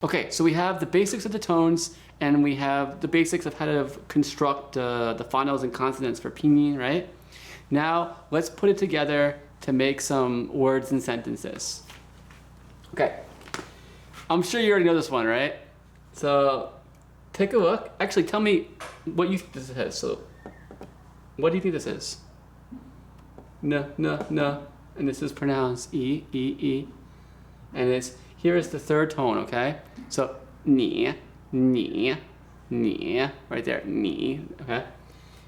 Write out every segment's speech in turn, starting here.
Okay, so we have the basics of the tones, and we have the basics of how to construct the finals and consonants for pinyin, right? Now, let's put it together to make some words and sentences. Okay, I'm sure you already know this one, right? So, take a look. Actually, tell me what you think this is. So, what do you think this is? No. And this is pronounced E. And here is the third tone, okay? So, ni, right there, ni, okay?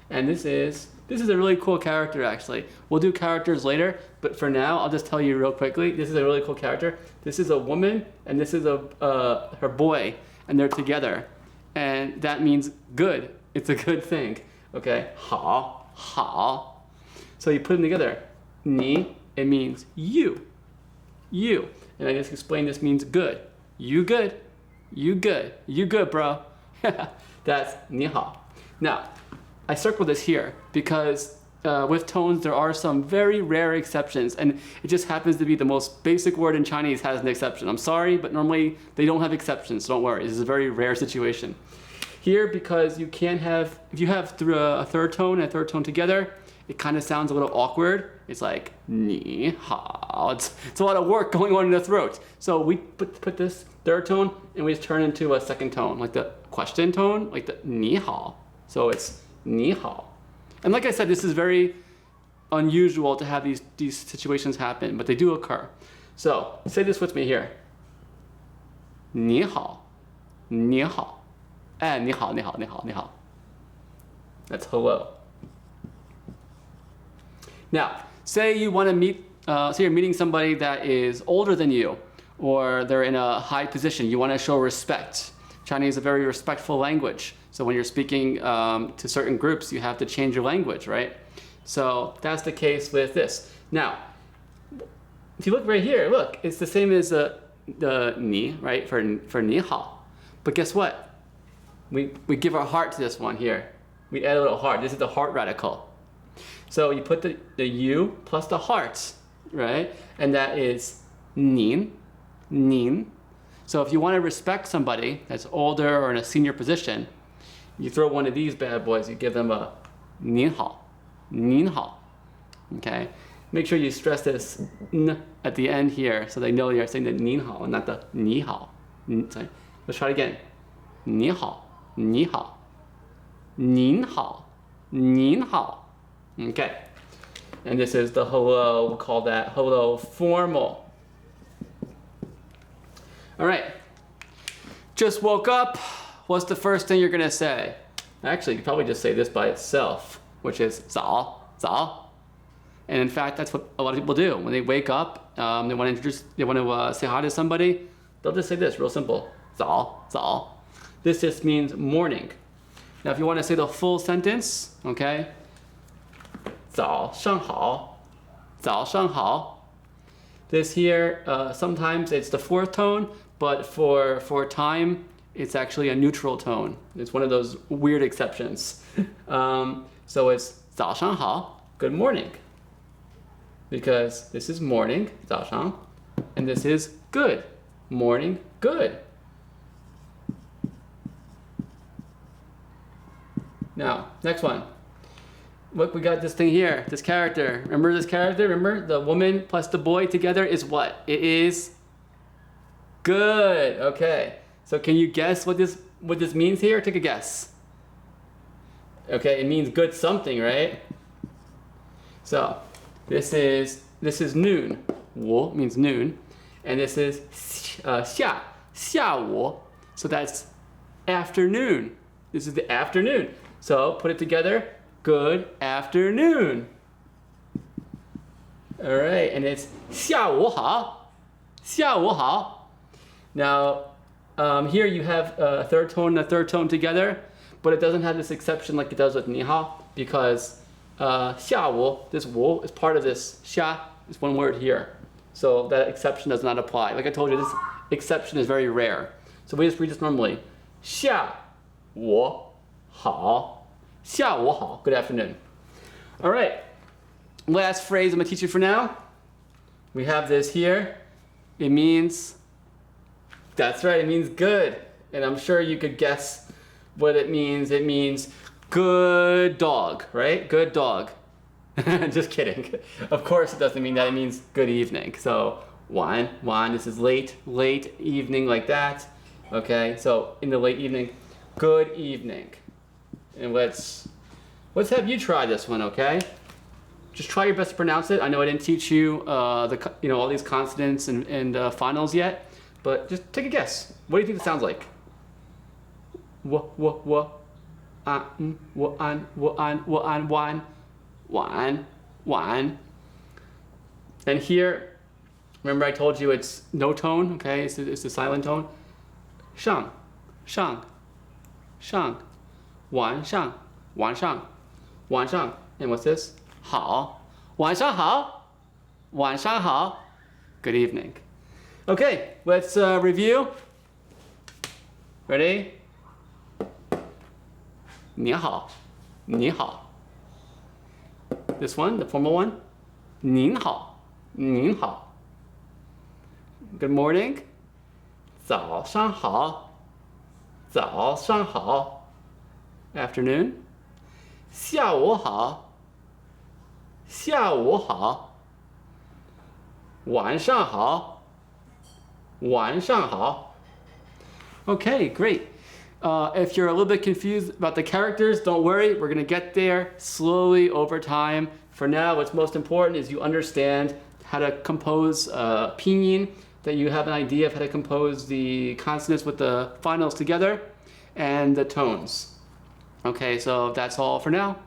And this is a really cool character, actually. We'll do characters later, but for now, I'll just tell you real quickly, this is a really cool character. This is a woman, and this is her boy, and they're together. And that means good. It's a good thing, okay? 好. So you put them together. Ni, it means you. And I just explained this means good. You good, bro. That's 你好. Now, I circled this here because with tones there are some very rare exceptions, and it just happens to be the most basic word in Chinese has an exception. I'm sorry, but normally they don't have exceptions, so don't worry. This is a very rare situation. Here, because you can't have, if you have a third tone and a third tone together, it kind of sounds a little awkward. It's like, 你好. It's a lot of work going on in the throat. So we put this third tone and we just turn into a second tone, like the question tone, like the 你好. So it's 你好. And like I said, this is very unusual to have these situations happen, but they do occur. So say this with me here. 你好. 你好. And 你好. That's hello. Now, say you want to meet, say you're meeting somebody that is older than you, or they're in a high position. You want to show respect. Chinese is a very respectful language. So when you're speaking to certain groups, you have to change your language, right? So that's the case with this. Now, if you look right here, look, it's the same as the ni, right, for 你好. But guess what? We give our heart to this one here. We add a little heart. This is the heart radical. So you put the U plus the heart, right? And that is 您. So if you want to respect somebody that's older or in a senior position, you throw one of these bad boys, you give them a 您好. Okay? Make sure you stress this n at the end here so they know you're saying the 您好 and not the 你好. Sorry. Let's try it again. 你好. 您好. Okay. And this is the hello, we'll call that hello formal. All right. Just woke up. What's the first thing you're going to say? Actually, you could probably just say this by itself, which is 早. And in fact, that's what a lot of people do. When they wake up, they want to say hi to somebody, they'll just say this, real simple. 早. This just means morning. Now, if you want to say the full sentence, okay? 早上好. This here, sometimes it's the fourth tone, but for time, it's actually a neutral tone. It's one of those weird exceptions. So it's 早上好, good morning. Because this is morning, 早上, and this is good, morning, good. Now, next one. Look, we got this thing here, this character. Remember this character? Remember the woman plus the boy together is what? It is good. Okay. So can you guess what this means here? Take a guess. Okay, it means good something, right? So this is noon. 午 means noon, and this is 下午. So that's afternoon. This is the afternoon. So put it together. Good afternoon. All right, and it's 下午好. Now, here you have a third tone and a third tone together, but it doesn't have this exception like it does with 你好, because 下午, this 午is part of this 下, is one word here. So that exception does not apply. Like I told you, this exception is very rare. So we just read this normally. 下午好. 下午好. Good afternoon. All right. Last phrase I'm going to teach you for now. We have this here. It means That's right, it means good. And I'm sure you could guess what it means. It means good dog, right? Good dog. Just kidding. Of course it doesn't mean that, it means good evening. So, wan, this is late evening like that. Okay, so in the late evening, good evening. And let's have you try this one, okay? Just try your best to pronounce it. I know I didn't teach you all these consonants and finals yet, but just take a guess. What do you think it sounds like? Wan. And here, remember I told you it's no tone, okay? It's the silent tone. Shang. Wan shang. And what's this? 好，晚上好，晚上好. Good evening. Okay, let's review. Ready? 你好，你好. This one, the formal one. 您好，您好. Good morning. 早上好，早上好. Afternoon. 下午好，下午好。晚上好，晚上好. Okay, great. If you're a little bit confused about the characters, don't worry. We're going to get there slowly over time. For now, what's most important is you understand how to compose pinyin, that you have an idea of how to compose the consonants with the finals together, and the tones. Okay, so that's all for now.